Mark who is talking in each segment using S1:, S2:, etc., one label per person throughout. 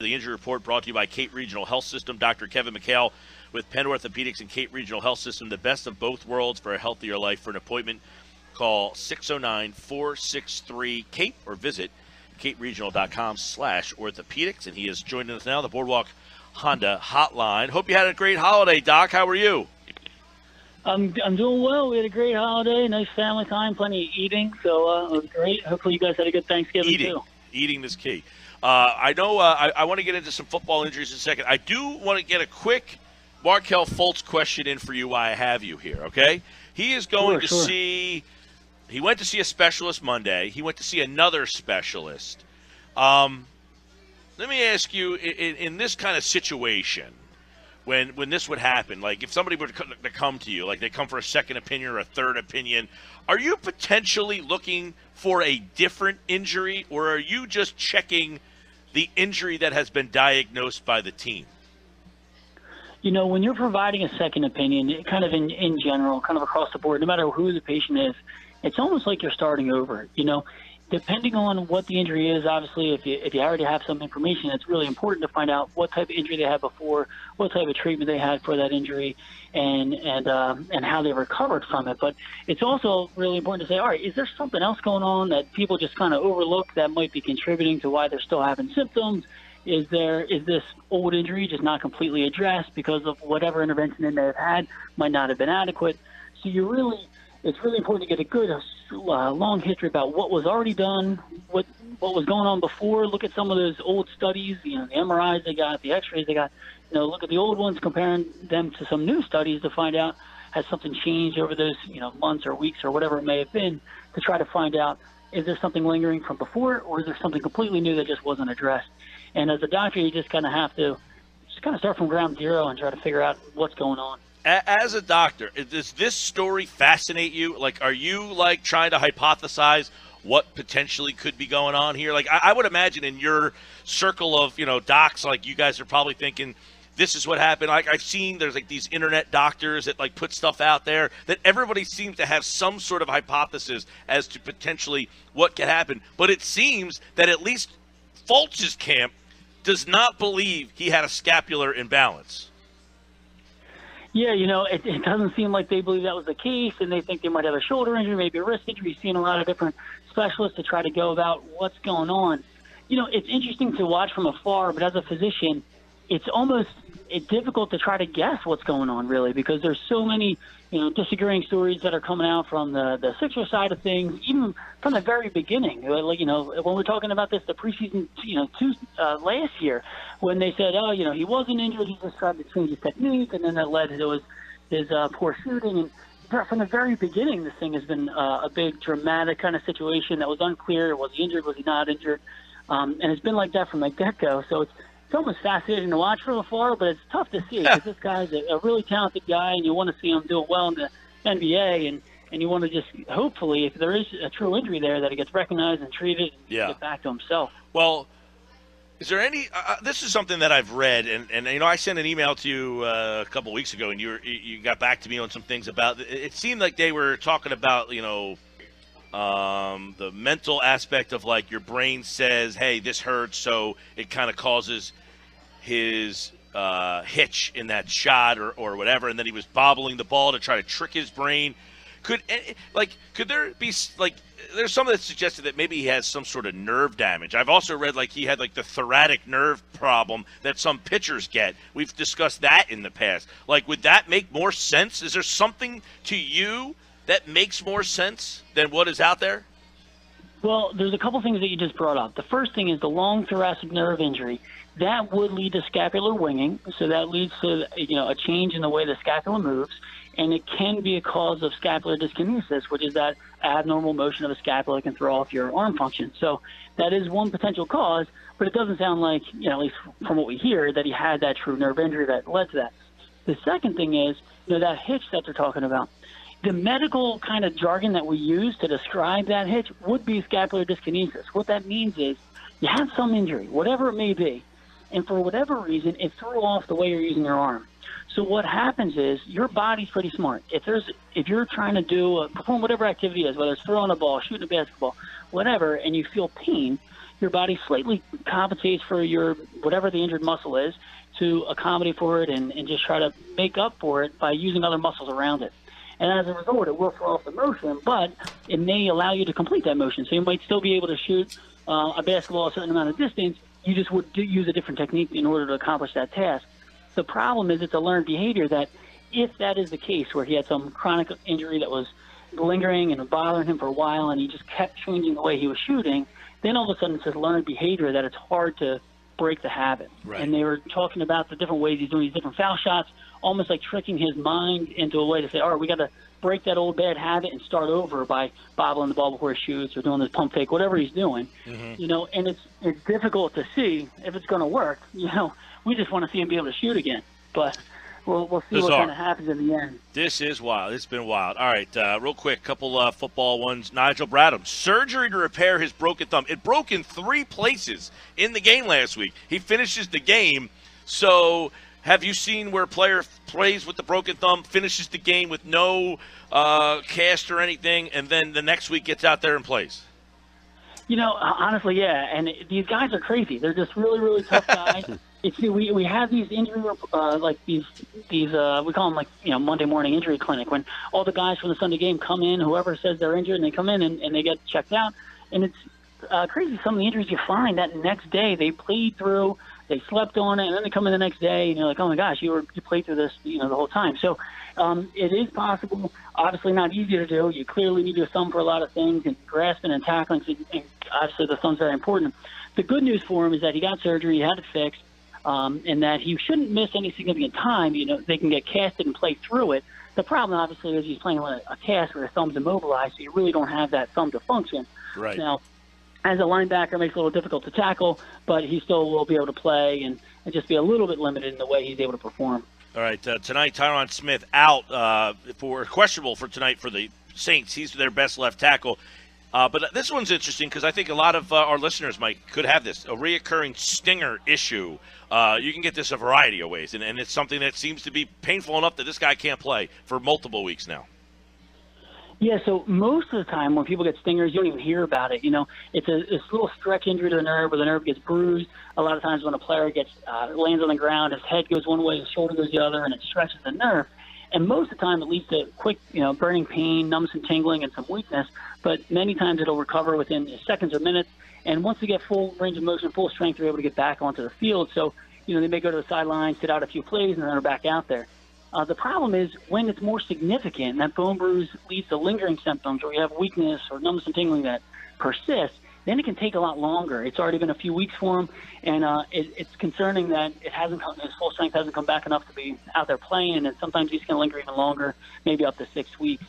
S1: The injury report brought to you by Cape Regional Health System. Dr. Kevin McHale with Penn Orthopedics and Cape Regional Health System, the best of both worlds for a healthier life. For an appointment, call 609-463-CAPE or visit caperegional.com/orthopedics. And he is joining us now, the Boardwalk Honda Hotline. Hope you had a great holiday, Doc. How are you?
S2: I'm doing well. We had a great holiday, nice family time, plenty of eating, so it was great. Hopefully you guys had a good Thanksgiving, too.
S1: Eating is key. I know I want to get into some football injuries in a second. I do want to get a quick Markelle Fultz question in for you while I have you here, okay? He is going to see – he went to see a specialist Monday. He went to see another specialist. Let me ask you, in this kind of situation, when this would happen, like if somebody were to come to you, like they come for a second opinion or a third opinion, are you potentially looking for a different injury, or are you just checking the injury that has been diagnosed by the team?
S2: You know, when you're providing a second opinion, kind of in general, kind of across the board, no matter who the patient is, it's almost like you're starting over. You know, depending on what the injury is, obviously, if you already have some information, it's really important to find out what type of injury they had before, what type of treatment they had for that injury, and how they recovered from it. But it's also really important to say, all right, is there something else going on that people just kind of overlook that might be contributing to why they're still having symptoms? Is this old injury just not completely addressed because of whatever intervention they may have had might not have been adequate? So it's really important to get a good long history about what was already done, what was going on before. Look at some of those old studies, you know, the MRIs they got, the X-rays they got. You know, look at the old ones, comparing them to some new studies to find out has something changed over those, you know, months or weeks or whatever it may have been, to try to find out, is there something lingering from before, or is there something completely new that just wasn't addressed? And as a doctor, you just kind of have to just kind of start from ground zero and try to figure out what's going on.
S1: As a doctor, does this story fascinate you? Like, are you, like, trying to hypothesize what potentially could be going on here? Like, I would imagine in your circle of, you know, docs, like, you guys are probably thinking, this is what happened. Like, I've seen there's, like, these internet doctors that, like, put stuff out there that everybody seems to have some sort of hypothesis as to potentially what could happen. But it seems that at least Fultz's camp does not believe he had a scapular imbalance.
S2: Yeah, you know, it doesn't seem like they believe that was the case, and they think they might have a shoulder injury, maybe a wrist injury. You've seen a lot of different specialists to try to go about what's going on. You know, it's interesting to watch from afar, but as a physician, it's difficult to try to guess what's going on, really, because there's so many, you know, disagreeing stories that are coming out from the Sixers side of things, even from the very beginning. Like, you know, when we're talking about this, the preseason, you know, last year, when they said, oh, you know, he wasn't injured, he just tried to change his technique, and then that led to his poor shooting. And from the very beginning, this thing has been a big, dramatic kind of situation that was unclear. Was he injured? Was he not injured? And it's been like that from the get-go. So it's almost fascinating to watch from afar, but it's tough to see because this guy's a really talented guy, and you want to see him do it well in the NBA, and you want to just, hopefully, if there is a true injury there, that it gets recognized and treated and get back to himself.
S1: Well, is there any this is something that I've read, and you know, I sent an email to you a couple of weeks ago, and you got back to me on some things about it. It seemed like they were talking about, you know, the mental aspect of, like, your brain says, hey, this hurts, so it kind of causes his hitch in that shot or whatever, and then he was bobbling the ball to try to trick his brain. Could there be, like, there's some that suggested that maybe he has some sort of nerve damage. I've also read, like, he had, like, the thoracic nerve problem that some pitchers get. We've discussed that in the past. Like, would that make more sense? Is there something to you that makes more sense than what is out there?
S2: Well, there's a couple things that you just brought up. The first thing is the long thoracic nerve injury. That would lead to scapular winging, so that leads to, you know, a change in the way the scapula moves, and it can be a cause of scapular dyskinesis, which is that abnormal motion of the scapula that can throw off your arm function. So that is one potential cause, but it doesn't sound like, you know, at least from what we hear, that he had that true nerve injury that led to that. The second thing is, you know, that hitch that they're talking about. The medical kind of jargon that we use to describe that hitch would be scapular dyskinesis. What that means is you have some injury, whatever it may be, and for whatever reason, it threw off the way you're using your arm. So what happens is your body's pretty smart. If you're trying to perform whatever activity it is, whether it's throwing a ball, shooting a basketball, whatever, and you feel pain, your body slightly compensates for your whatever the injured muscle is to accommodate for it and just try to make up for it by using other muscles around it. And as a result, it will throw off the motion, but it may allow you to complete that motion. So you might still be able to shoot a basketball a certain amount of distance. You just would use a different technique in order to accomplish that task. The problem is it's a learned behavior that if that is the case where he had some chronic injury that was lingering and bothering him for a while and he just kept changing the way he was shooting, then all of a sudden it's this learned behavior that it's hard to break the habit.
S1: Right.
S2: And they were talking about the different ways he's doing these different foul shots, almost like tricking his mind into a way to say, all right, we got to break that old bad habit and start over by bobbling the ball before he shoots or doing this pump fake, whatever he's doing. You know, and it's difficult to see if it's going to work. You know, we just want to see him be able to shoot again. But we'll see what kind of happens in the end.
S1: This is wild. It's been wild. All right, real quick, couple football ones. Nigel Bradham, surgery to repair his broken thumb. It broke in 3 places in the game last week. He finishes the game. So have you seen where a player plays with the broken thumb, finishes the game with no cast or anything, and then the next week gets out there and plays? You know, honestly, yeah. And these guys are crazy. They're just really, really tough guys. We have these injury like these we call them like Monday morning injury clinic, when all the guys from the Sunday game come in, whoever says they're injured, and they come in and they get checked out. And it's crazy some of the injuries you find that next day they played through, they slept on it, and then they come in the next day and you're like, oh my gosh, you played through this the whole time. So it is possible. Obviously not easy to do. You clearly need your thumb for a lot of things, and grasping and tackling. And obviously the thumb's very important. The good news for him is that he got surgery, he had it fixed. And that he shouldn't miss any significant time. They can get casted and play through it. The problem, obviously, is he's playing with a cast where his thumb's immobilized, so you really don't have that thumb to function. Right. Now, as a linebacker, it makes it a little difficult to tackle, but he still will be able to play and just be a little bit limited in the way he's able to perform. All right, tonight, Tyron Smith out questionable for tonight for the Saints. He's their best left tackle. But this one's interesting because I think a lot of our listeners could have this, a reoccurring stinger issue. You can get this a variety of ways, and it's something that seems to be painful enough that this guy can't play for multiple weeks now. Yeah, so most of the time when people get stingers, you don't even hear about it. It's this little stretch injury to the nerve where the nerve gets bruised. A lot of times when a player lands on the ground, his head goes one way, his shoulder goes the other, and it stretches the nerve. And most of the time it leads to quick, burning pain, numbness and tingling, and some weakness. But many times it'll recover within seconds or minutes. And once they get full range of motion, full strength, they're able to get back onto the field. So, they may go to the sideline, sit out a few plays, and then they're back out there. The problem is when it's more significant, and that bone bruise leads to lingering symptoms, or you have weakness or numbness and tingling that persists, then it can take a lot longer. It's already been a few weeks for him, and it's concerning that his full strength hasn't come back enough to be out there playing, and sometimes he's going to linger even longer, maybe up to 6 weeks.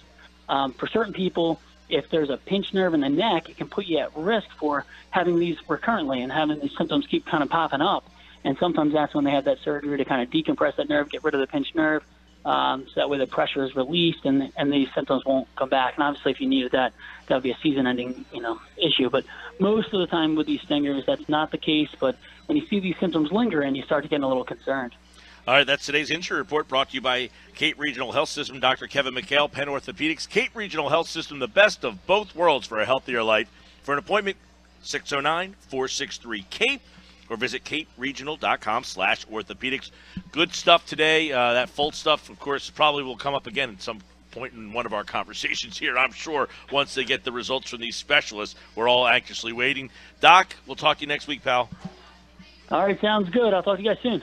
S1: For certain people, if there's a pinched nerve in the neck, it can put you at risk for having these recurrently and having these symptoms keep kind of popping up. And sometimes that's when they have that surgery to kind of decompress that nerve, get rid of the pinched nerve, so that way the pressure is released and these symptoms won't come back. And obviously, if you needed that would be a season-ending issue. But most of the time with these stingers, that's not the case. But when you see these symptoms lingering, you start to get a little concerned. All right, that's today's injury report brought to you by Cape Regional Health System, Dr. Kevin McHale, Penn Orthopedics. Cape Regional Health System, the best of both worlds for a healthier life. For an appointment, 609-463-CAPE. Or visit caperegional.com/orthopedics. Good stuff today. That Fultz stuff, of course, probably will come up again at some point in one of our conversations here, I'm sure, once they get the results from these specialists. We're all anxiously waiting. Doc, we'll talk to you next week, pal. All right, sounds good. I'll talk to you guys soon.